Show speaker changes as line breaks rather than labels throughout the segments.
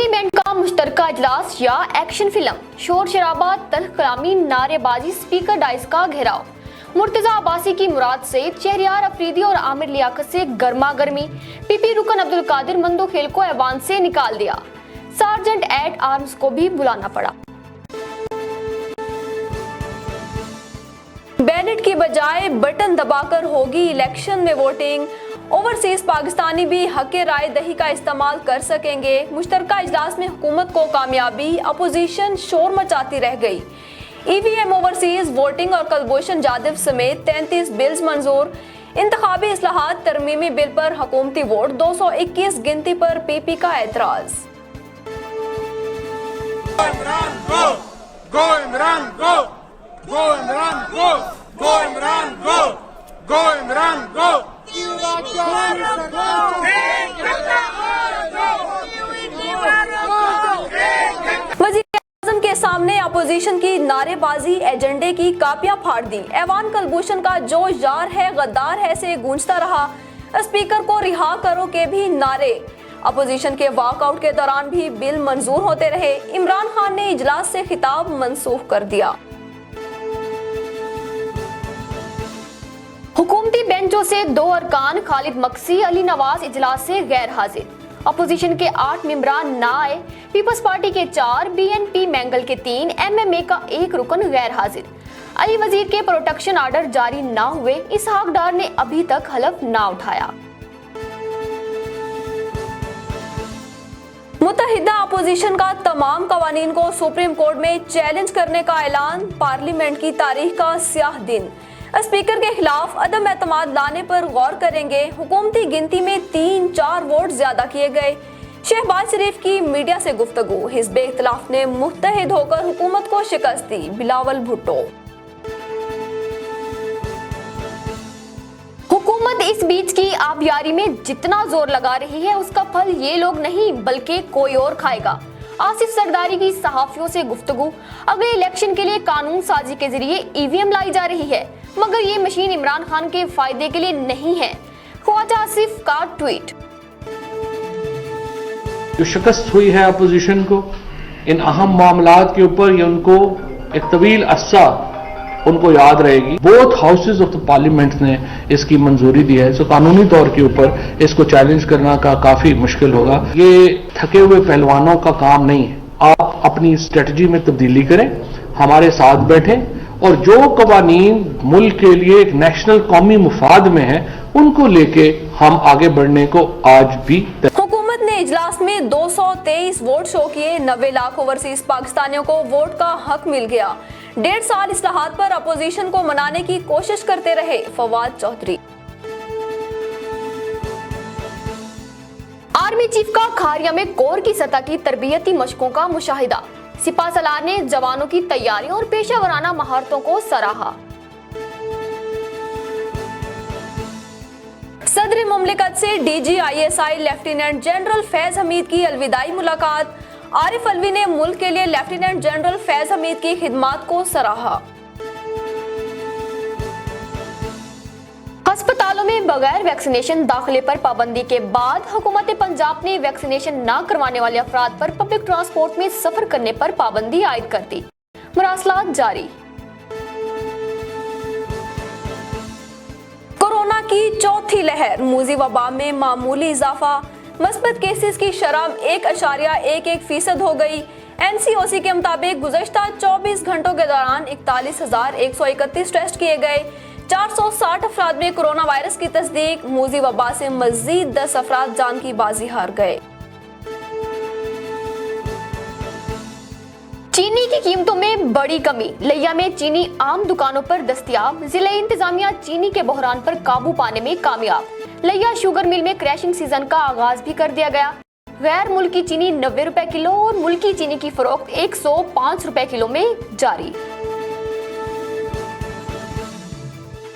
Parliament का मुश्तरका इजलास या एक्शन फिल्म, शोर शराबा, तल्ख कलामी, नारेबाजी, स्पीकर डाइस का घेराव। मुर्तजा अब्बासी की मुराद से शहरियार अफरीदी और आमिर लियाकत से गर्मा गर्मी। पीपी रुकन अब्दुल कादिर मंदोखेल को ऐवान से निकाल दिया। सार्जेंट एट आर्म्स को भी बुलाना पड़ा। बैलेट की बजाय बटन दबाकर होगी इलेक्शन में वोटिंग। ओवरसीज पाकिस्तानी भी हक राय दही का इस्तेमाल कर सकेंगे। मुश्तरका इजलास में हुकूमत को कामयाबी, अपोजिशन शोर मचाती रह गई। ईवीएम, ओवरसीज वोटिंग और कुलभूषण जाधव समेत 33 बिल्स मंजूर। इंतखाबी इस्लाहात तरमीमी बिल पर हुकूमती वोट, 221 गिनती पर पीपी का एतराज। वज़ीर-ए-आज़म के सामने अपोजिशन की नारेबाजी, एजेंडे की कापियां फाड़ दी। ऐवान कुलभूषण का जो यार है गद्दार है से गूंजता रहा। स्पीकर को रिहा करो के भी नारे। अपोजिशन के वॉकआउट के दौरान भी बिल मंजूर होते रहे। इमरान खान ने इजलास से खिताब मंसूख कर दिया। हुकूमती बेंचों से 2 अरकान खालिद मक्सी, अली नवाज इजलास से गैर हाजिर। अपोजिशन के 8 मेंबरान ना आए। पीपल्स पार्टी के 4, बीएनपी मैंगल के 3, एमएमए का 1 रुकन गैर हाजिर। अली वजीर के प्रोटेक्शन आर्डर जारी ना हुए। इसहाक डार ने अभी तक हलफ ना उठाया। मुत्तहिदा अपोजिशन का तमाम कवानीन को सुप्रीम कोर्ट में चैलेंज करने का ऐलान। पार्लियामेंट की तारीख का स्याह दिन। स्पीकर के खिलाफ अदम एतमाद लाने पर गौर करेंगे। हुकूमती गिनती में 3-4 वोट ज्यादा किए गए। शहबाज शरीफ की मीडिया से गुफ्तगू। हिज़्ब इख्तिलाफ ने मुत्तहिद होकर हुकूमत को शिकस्त दी। बिलावल भुट्टो। हुकूमत इस बीच की आबियारी में जितना जोर लगा रही है उसका फल ये लोग नहीं बल्कि कोई और खाएगा। आसिफ सरदारी की सहाफियों से गुफ्तगू। अगले इलेक्शन के लिए कानून साजी के जरिए ईवीएम लाई जा रही है, मगर ये मशीन इमरान खान के फायदे के लिए नहीं है। ख्वाजा आसिफ का ट्वीट।
जो शिकस्त हुई है अपोजिशन को इन अहम मामलात के ऊपर, ये उनको एक तवील अरसा उनको याद रहेगी। Both houses of the parliament ने इसकी मंजूरी दी है, सो कानूनी तौर के ऊपर इसको चैलेंज करना का काफी मुश्किल होगा। ये थके हुए पहलवानों का काम नहीं है। आप अपनी स्ट्रेटजी में तब्दीली करें, हमारे साथ बैठें और जो कवानीन मुल्क के लिए एक नेशनल कौमी मुफाद में है उनको लेके हम आगे बढ़ने को आज भी।
हुकूमत ने इजलास में 223 वोट शो किए। 90 लाख ओवरसीज पाकिस्तानियों को वोट का हक मिल गया। 1.5 साल इस्लाहात पर अपोजिशन को मनाने की कोशिश करते रहे फवाद चौधरी। आर्मी चीफ का खारिया में कोर की सतह की तरबियती मशकों का मुशाहिदा। सिपा सलार ने जवानों की तैयारियों और पेशा वराना महारतों को सराहा। सदर मुमलिकत से DGISI lieutenant general Faiz Hamid की अलविदाई मुलाकात। आरिफ अलवी ने मुल्क के लिए लेफ्टिनेंट जनरल फैज हमीद की खिदमात को सराहा। अस्पतालों में बगैर वैक्सीनेशन दाखिले पर पाबंदी के बाद हुकूमत पंजाब ने वैक्सीनेशन न करवाने वाले अफराद पर पब्लिक ट्रांसपोर्ट में सफर करने पर पाबंदी आयद कर दी। मुरासलात जारी। कोरोना की चौथी लहर, मूजी वबा में मामूली इजाफा। मस्बत केसेस की शरह 1.11% हो गई। NCOC के मुताबिक गुज़श्ता 24 घंटों के दौरान 41,131 टेस्ट किए गए। 460 अफराद में कोरोना वायरस की तस्दीक। मूजी वबा से मजीद 10 अफराद जान की बाजी हार गए। चीनी की कीमतों में बड़ी कमी। लिया में चीनी आम दुकानों पर दस्तयाब। जिला इंतजामिया चीनी के बहरान पर काबू पाने में कामयाब। लिया शुगर मिल में क्रैशिंग सीजन का आगाज भी कर दिया गया। गैर मुल्की चीनी 90 रुपए किलो और मुल्की चीनी की फरोख्त 105 रुपए किलो में जारी।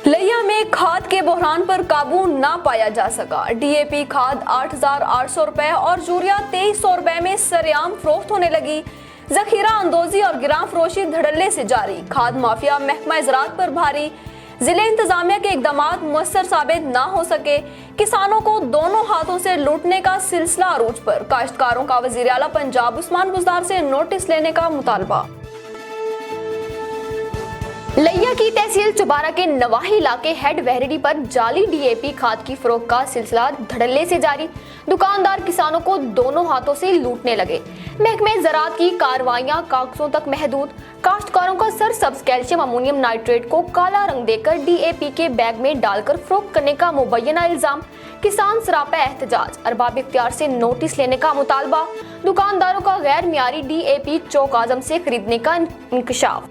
लिया में खाद के बहरान पर काबू ना पाया जा सका। DAP खाद 8,800 रुपए और यूरिया 2,300 रुपए में सरेआम फरोख्त होने लगी। जखीरा अंदोजी और गिरां फरोशी धड़ल्ले से जारी। खाद माफिया महकमा ज़राअत पर भारी। जिले इंतजामिया के इकदाम मुअस्सर साबित ना हो सके, किसानों को दोनों हाथों से लूटने का सिलसिला अरूज पर, काश्तकारों का वजीर आला पंजाब उस्मान बुज़दार से नोटिस लेने का मुतालबा। लिया की तहसील चुबारा के नवाही इलाके हेड वहरेडी पर जाली डीएपी खाद की फरोख्त का सिलसिला धड़ल्ले से जारी। दुकानदार किसानों को दोनों हाथों से लूटने लगे। महकमे ज़राअत की कार्रवाइयां कागजों तक महदूद। काश्तकारों का सरसब्ज कैल्शियम अमोनियम नाइट्रेट को काला रंग देकर डीएपी के बैग में डालकर फरोख्त करने का मुबैना इल्जाम। किसान सरापा एहतजाज, अरबाब इख्तियार से नोटिस लेने का मुतालबा। दुकानदारों का गैर मियारी डीएपी चौक आजम से खरीदने का इंकशाफ।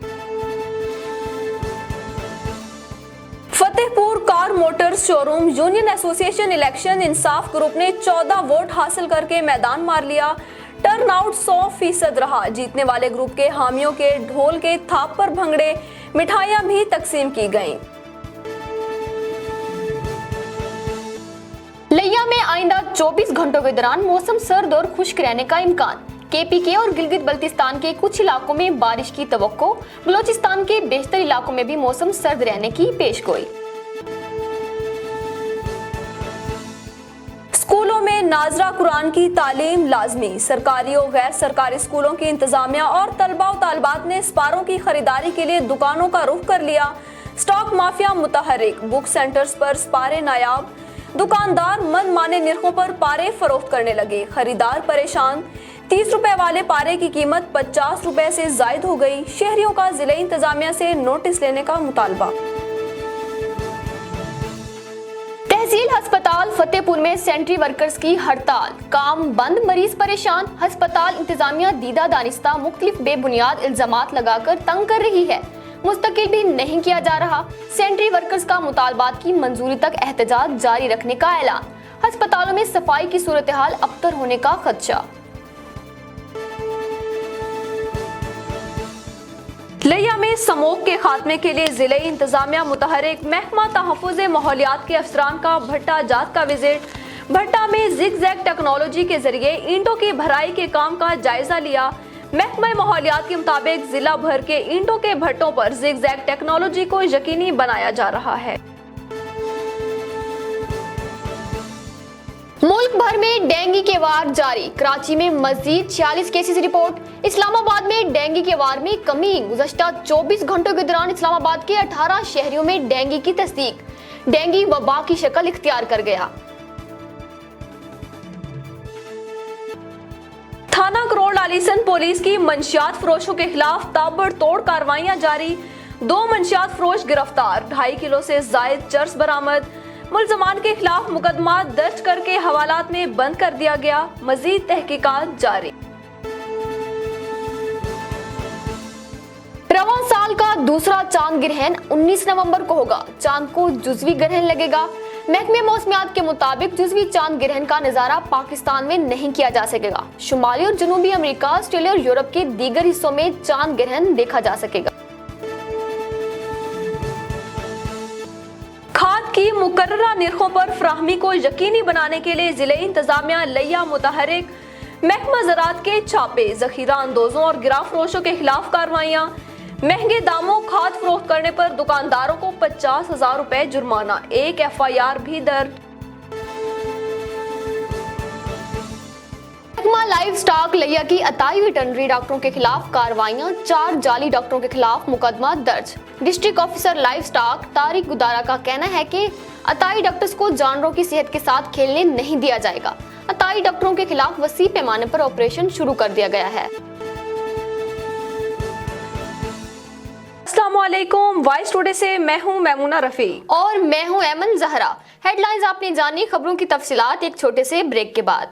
Fatehpur car motors showroom union association election Insaf group ने 14 वोट हासिल करके मैदान मार लिया। टर्नआउट 100% रहा। जीतने वाले ग्रुप के हामियों के ढोल के थाप पर भंगड़े, मिठाइयां भी तकसीम की गईं। लिया में आइंदा 24 घंटों के दौरान मौसम सर्द और खुश्क रहने का इम्कान। केपीके और गिलगित बल्तिस्तान के कुछ इलाकों में बारिश की तवक्को। बलोचिस्तान के बेशतर इलाकों में भी मौसम सर्द रहने की पेशगोई। स्कूलों में नाजरा कुरान की तालीम लाजमी। सरकारी और गैर सरकारी स्कूलों की इंतजामिया और तलबा व तालिबात ने स्पारों की खरीदारी के लिए दुकानों का रुख कर लिया। स्टॉक माफिया मुतहरिक, बुक सेंटर्स पर स्पारे नायाब। दुकानदार मनमाने निर्खों पर पारे फरोख्त करने लगे। खरीदार परेशान। 30 रुपए वाले पारे की कीमत 50 रुपए से जायद हो गई। शहरियों का जिले इंतजामिया से नोटिस लेने का मुतालबा। तहसील अस्पताल फतेहपुर में सेंट्री वर्कर्स की हड़ताल, काम बंद, मरीज परेशान। अस्पताल इंतजामिया दीदा दानिस्ता मुख्तलिफ बेबुनियाद इल्जामात लगाकर तंग कर रही है। मुस्तकिल भी नहीं किया जा रहा। सेंट्री वर्कर्स का मुतालबात की मंजूरी तक एहतजाज जारी रखने का ऐलान। अस्पतालों में सफाई की सूरत हाल अबतर होने का खदशा। लिया में समोग के खात्मे के लिए जिले इंतजामिया मुतहरिक। महकमा तहफ़्फ़ुज़ माहौलियात के अफसरान का भट्टा जात का विजिट। भट्टा में ज़िग-ज़ैग टेक्नोलॉजी के जरिए ईंटों की भराई के काम का जायजा लिया। महकमा माहौलियात के मुताबिक जिला भर के ईंटों के भट्टों पर ज़िग-ज़ैग टेक्नोलॉजी को यकीनी बनाया जा रहा है। मुल्क भर में डेंगू के वार जारी। कराची में मजीद 46 केसेस रिपोर्ट। इस्लामाबाद में डेंगू के वार में कमी। गुज़श्ता 24 घंटों के दौरान इस्लामाबाद के 18 शहरियों में डेंगू की तस्दीक। डेंगू वबा की शक्ल इख्तियार कर गया। थाना करोड़ आलीसन पुलिस की मंशियात फरोशों के खिलाफ ताबड़तोड़ कार्रवाइयां जारी। 2 मंशियात फरोश गिरफ्तार। 2.5 किलो से जायद चर्स बरामद। मुल्ज़मान के खिलाफ मुकदमा दर्ज करके हवालात में बंद कर दिया गया। मजीद तहकीकात जारी। रवां साल का दूसरा चांद ग्रहण 19 नवंबर को होगा। चांद को जुज़वी ग्रहण लगेगा। महकमे मौसमियात के मुताबिक जुज़वी चांद ग्रहण का नजारा पाकिस्तान में नहीं किया जा सकेगा। शुमाली और जनूबी अमेरिका, ऑस्ट्रेलिया और यूरोप के दीगर हिस्सों में चांद ग्रहण देखा जा सकेगा। खाद की मुकर्ररा निर्खों पर फराहमी को यकीनी बनाने के लिए जिले इंतजामिया लिया मुतहरिक। महकमा ज़राअत के छापे, जखीरा अंदोजों और गिराफरोशों के खिलाफ कार्रवाइयां। महंगे दामों खाद फरोख्त करने पर दुकानदारों को 50,000 रुपए जुर्माना। 1 FIR भी दर्ज। महकमा लाइव स्टॉक लिया की अताई वेटरनरी डॉक्टरों के खिलाफ कार्रवाइयां। 4 जाली डॉक्टरों के खिलाफ मुकदमा दर्ज। District officer live stock Tariq Godara का कहना है कि अताई डॉक्टर्स को जानवरों की सेहत के साथ खेलने नहीं दिया जाएगा। अताई डॉक्टरों के खिलाफ वसी पैमाने पर ऑपरेशन शुरू कर दिया गया है। अस्सलामुअलैकुम, वॉइस टुडे से मैं हूं मैमुना रफी
और मैं हूं ऐमन जहरा। हेडलाइंस आपने जानी, खबरों की तफसीलात एक छोटे से ब्रेक के बाद।